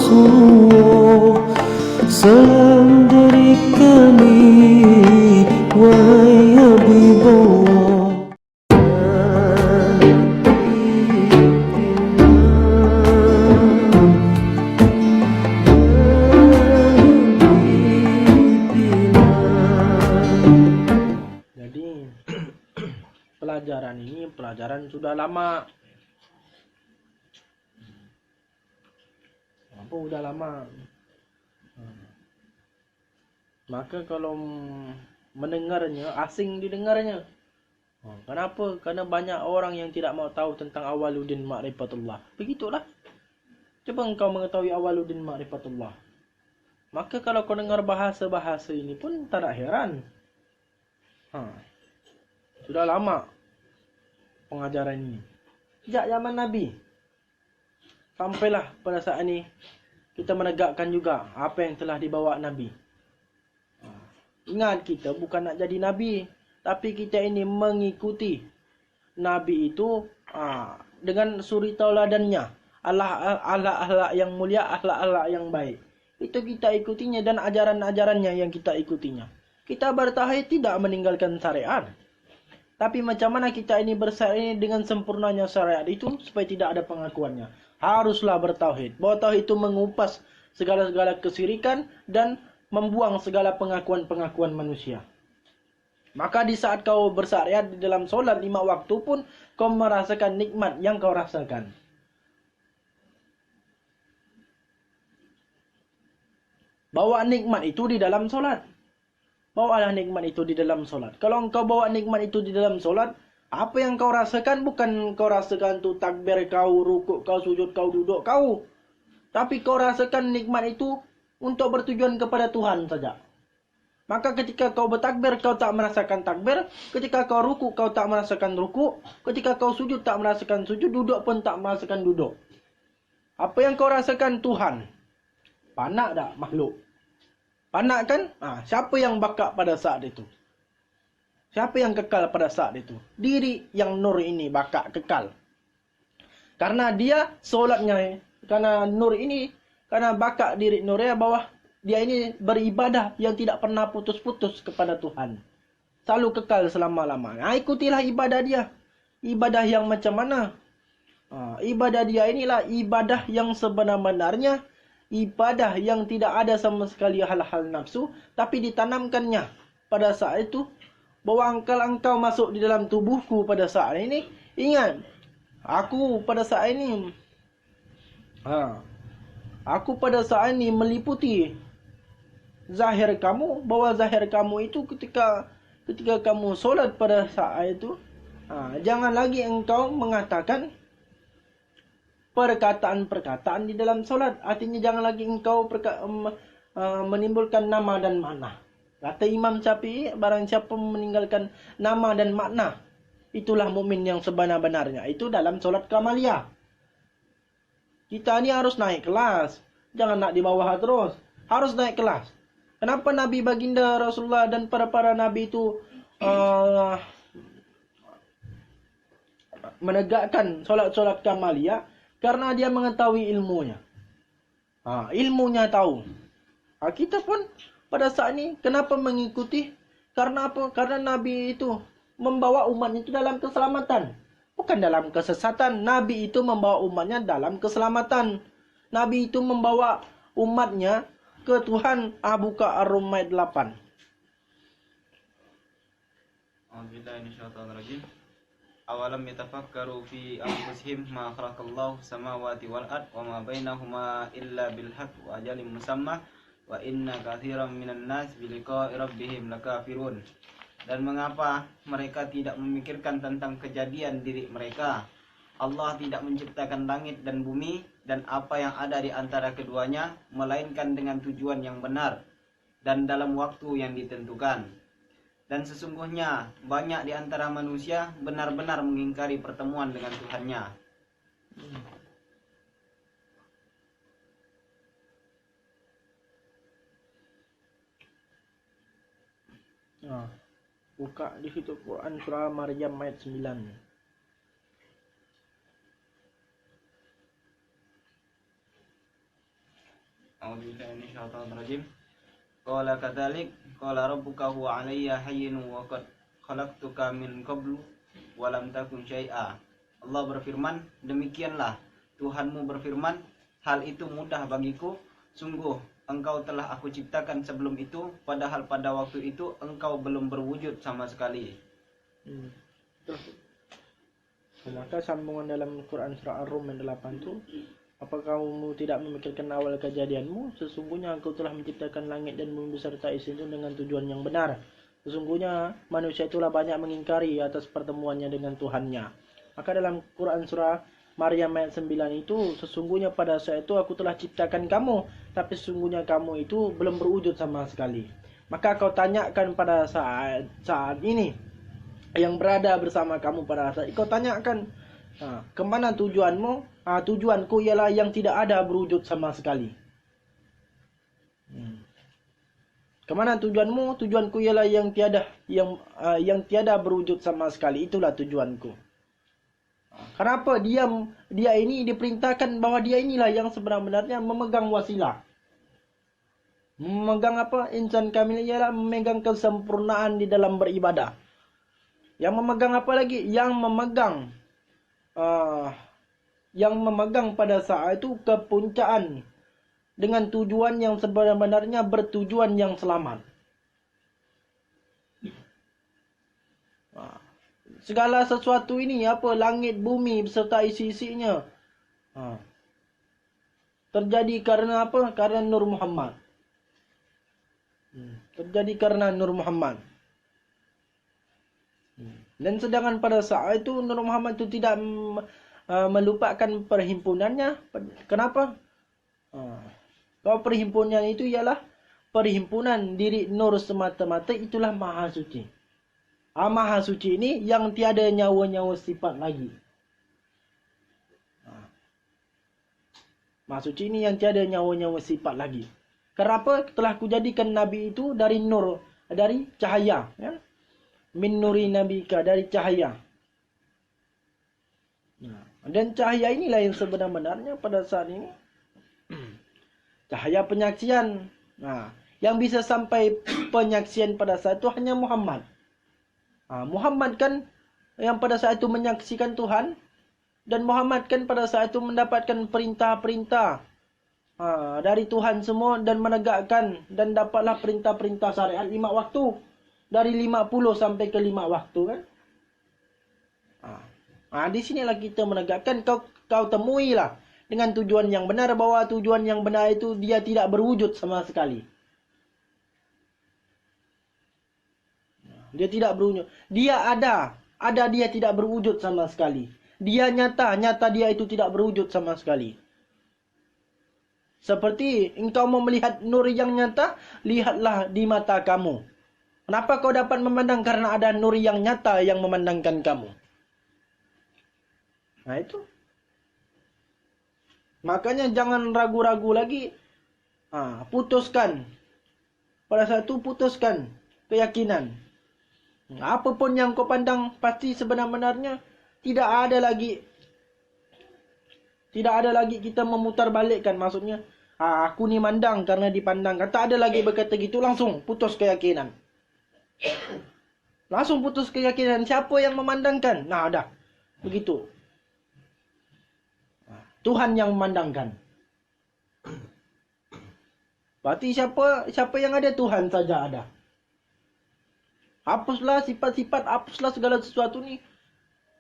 Rasulullah, salam dari kami, wahai Habibullah. Jadi pelajaran ini pelajaran sudah lama. Apa udah lama? Maka kalau mendengarnya asing didengarnya. Kenapa? Karena banyak orang yang tidak mau tahu tentang Awaluddin Ma'rifatullah. Begitulah. Coba engkau mengetahui Awaluddin Ma'rifatullah. Maka kalau kau dengar bahasa-bahasa ini pun tak ada heran. Sudah lama pengajaran ini. Sejak zaman Nabi. Sampailah pada saat ini kita menegakkan juga apa yang telah dibawa Nabi. Ingat, kita bukan nak jadi Nabi, tapi kita ini mengikuti Nabi itu dengan suri tauladannya. Akhlak yang mulia, akhlak yang baik. Itu kita ikutinya dan ajaran-ajarannya yang kita ikutinya. Kita bertauhid tidak meninggalkan syariat. Tapi macam mana kita ini bersyariat dengan sempurnanya syariat itu supaya tidak ada pengakuannya. Haruslah bertauhid. Bahwa tauhid itu mengupas segala-segala kesyirikan dan membuang segala pengakuan-pengakuan manusia. Maka di saat kau bersyariat di dalam solat 5 waktu pun kau merasakan nikmat yang kau rasakan. Bawa nikmat itu di dalam solat. Bawalah nikmat itu di dalam solat. Kalau engkau bawa nikmat itu di dalam solat, apa yang kau rasakan bukan kau rasakan tu takbir kau, rukuk kau, sujud kau, duduk kau. Tapi kau rasakan nikmat itu untuk bertujuan kepada Tuhan saja. Maka ketika kau bertakbir, kau tak merasakan takbir. Ketika kau rukuk, kau tak merasakan rukuk. Ketika kau sujud, tak merasakan sujud. Duduk pun tak merasakan duduk. Apa yang kau rasakan Tuhan. Panak tak makhluk? Panak kan? Siapa yang bakak pada saat itu? Siapa yang kekal pada saat itu? Diri yang nur ini bakak kekal. Karena dia solatnya, karena nur ini, karena bakak diri nurnya bawah, dia ini beribadah yang tidak pernah putus-putus kepada Tuhan. Selalu kekal selama-lamanya. Ikutilah ibadah dia. Ibadah yang macam mana? Ibadah dia inilah ibadah yang sebenar-benarnya. Ibadah yang tidak ada sama sekali hal-hal nafsu. Tapi ditanamkannya pada saat itu. Bahawa engkau masuk di dalam tubuhku pada saat ini. Ingat. Aku pada saat ini. Aku pada saat ini meliputi zahir kamu. Bahawa zahir kamu itu ketika kamu solat pada saat itu. Jangan lagi engkau mengatakan perkataan-perkataan di dalam solat. Artinya jangan lagi engkau menimbulkan nama dan makna. Kata Imam Syafi'i, barang siapa meninggalkan nama dan makna, itulah mukmin yang sebenar-benarnya. Itu dalam solat kamaliyah. Kita ni harus naik kelas. Jangan nak di bawah terus. Harus naik kelas. Kenapa Nabi baginda Rasulullah dan para Nabi itu menegakkan solat-solat kamaliyah? Karena dia mengetahui ilmunya. Ilmunya tahu. Kita pun pada saat ini kenapa mengikuti? Karena apa? Karena Nabi itu membawa umatnya itu dalam keselamatan. Bukan dalam kesesatan. Nabi itu membawa umatnya dalam keselamatan. Nabi itu membawa umatnya ke Tuhan. Buka Ar-Rum ayat 8. Awalam yatafakkaru fi anfusihim ma khalaqallahu samawati wal ard wa ma bainahuma illa bil haqq wa ajalin musamma wa inna katsiran minan nas bi liqa'i rabbihim lakafirun. Dan mengapa mereka tidak memikirkan tentang kejadian diri mereka? Allah tidak menciptakan langit dan bumi dan apa yang ada di antara keduanya melainkan dengan tujuan yang benar dan dalam waktu yang ditentukan. Dan sesungguhnya banyak di antara manusia benar-benar mengingkari pertemuan dengan Tuhannya. Buka di situ Quran surah Maryam ayat 9. A'udzubillahi minasyaitonir rajim. Qala kadzalik qala rabbuka huwa 'alayya hayyun wa qad khalaqtuka min qablu wa lam takun syai'a. Allah berfirman, demikianlah Tuhanmu berfirman, hal itu mudah bagiku, sungguh engkau telah aku ciptakan sebelum itu, padahal pada waktu itu engkau belum berwujud sama sekali. Maka sambungan dalam Quran surah Ar-Rum yang 8 itu, apakah kamu tidak memikirkan awal kejadianmu? Sesungguhnya aku telah menciptakan langit dan bumi beserta isinya dengan tujuan yang benar. Sesungguhnya manusia itulah banyak mengingkari atas pertemuannya dengan Tuhannya. Maka dalam Quran surah Maryam ayat 9 itu, sesungguhnya pada saat itu aku telah ciptakan kamu, tapi sesungguhnya kamu itu belum berwujud sama sekali. Maka kau tanyakan pada saat ini, yang berada bersama kamu pada saat itu, kau tanyakan, kemana tujuanmu? Tujuanku ialah yang tidak ada berwujud sama sekali. Kemana tujuanmu? Tujuanku ialah yang tiada berwujud sama sekali. Itulah tujuanku. Kenapa dia ini diperintahkan bahwa dia inilah yang sebenarnya memegang wasilah. Memegang apa? Insan kamil ialah memegang kesempurnaan di dalam beribadah. Yang memegang apa lagi? Yang memegang pada saat itu kepuncaan dengan tujuan yang sebenarnya bertujuan yang selamat. Segala sesuatu ini, langit, bumi beserta isi-isinya, terjadi karena apa? Karena Nur Muhammad. Terjadi karena Nur Muhammad. Dan sedangkan pada saat itu Nur Muhammad itu tidak melupakan perhimpunannya. Kenapa? Kalau perhimpunan itu ialah perhimpunan diri Nur semata-mata, itulah Maha Suci. Maha Suci ini yang tiada nyawa-nyawa sifat lagi. Maha Suci ini yang tiada nyawa-nyawa sifat lagi. Kenapa? Telah kujadikan Nabi itu dari nur, dari cahaya, ya? Min nuri nabika, dari cahaya. Dan cahaya inilah yang sebenarnya pada saat ini cahaya penyaksian. Yang bisa sampai penyaksian pada saat itu hanya Muhammad. Muhammad kan yang pada saat itu menyaksikan Tuhan, dan Muhammad kan pada saat itu mendapatkan perintah-perintah dari Tuhan semua, dan menegakkan dan dapatlah perintah-perintah syariat 5 waktu. Dari 50 sampai ke 5 waktu kan. Di sinilah kita menegakkan, kau temuilah dengan tujuan yang benar, bahwa tujuan yang benar itu dia tidak berwujud sama sekali. Dia tidak berwujud. Dia ada dia tidak berwujud sama sekali. Dia nyata dia itu tidak berwujud sama sekali. Seperti engkau mau melihat nur yang nyata, lihatlah di mata kamu. Kenapa kau dapat memandang? Karena ada nur yang nyata yang memandangkan kamu. Itu. Makanya jangan ragu-ragu lagi. Putuskan. Pada saat itu putuskan keyakinan. Apapun yang kau pandang, pasti sebenarnya tidak ada lagi kita memutar balikkan. Maksudnya, aku ni mandang karena dipandang. Tak ada lagi berkata gitu, langsung putus keyakinan. Langsung putus keyakinan. Siapa yang memandangkan? Dah. Begitu. Tuhan yang memandangkan. Berarti siapa yang ada? Tuhan saja ada. Hapuslah sifat-sifat, hapuslah segala sesuatu ni.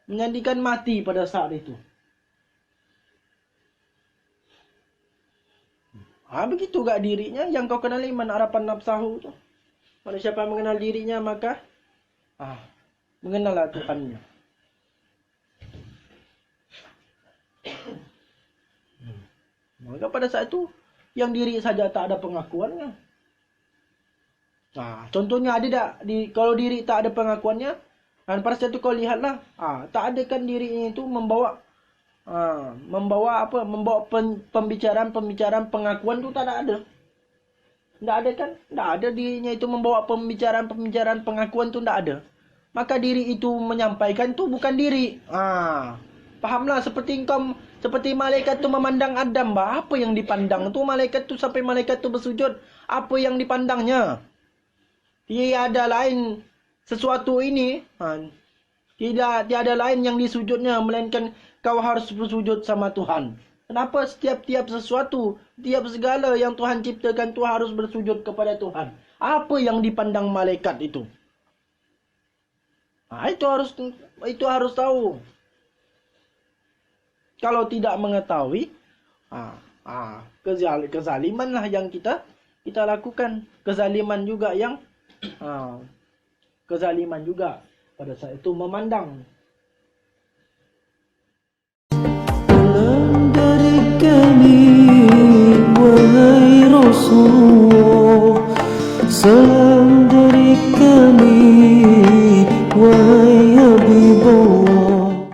Menjadikan mati pada saat itu. Begitu gak dirinya yang kau kenali, man arapan nafsahu tu. Kalau siapa mengenal dirinya, maka mengenallah Tuhannya. Maka pada saat itu yang diri saja tak ada pengakuannya. Contohnya ada tak kalau diri tak ada pengakuannya, dan pada saat itu kau lihatlah, tak ada kan dirinya itu membawa pembicaraan pengakuan tu tak ada. Tak ada kan? Tak ada dirinya itu membawa pembicaraan pengakuan tu tak ada. Maka diri itu menyampaikan tu bukan diri. Fahamlah seperti malaikat tu memandang Adam, apa yang dipandang tu malaikat tu sampai malaikat tu bersujud, apa yang dipandangnya? Tiada lain sesuatu ini, tiada lain yang disujudnya melainkan kau harus bersujud sama Tuhan. Kenapa setiap sesuatu, tiap segala yang Tuhan ciptakan tu harus bersujud kepada Tuhan? Apa yang dipandang malaikat itu? Itu harus tahu. Kalau tidak mengetahui, kezalimanlah yang kita lakukan. Kezaliman juga pada saat itu memandang. Pulang dari kami, wahai Rasulullah,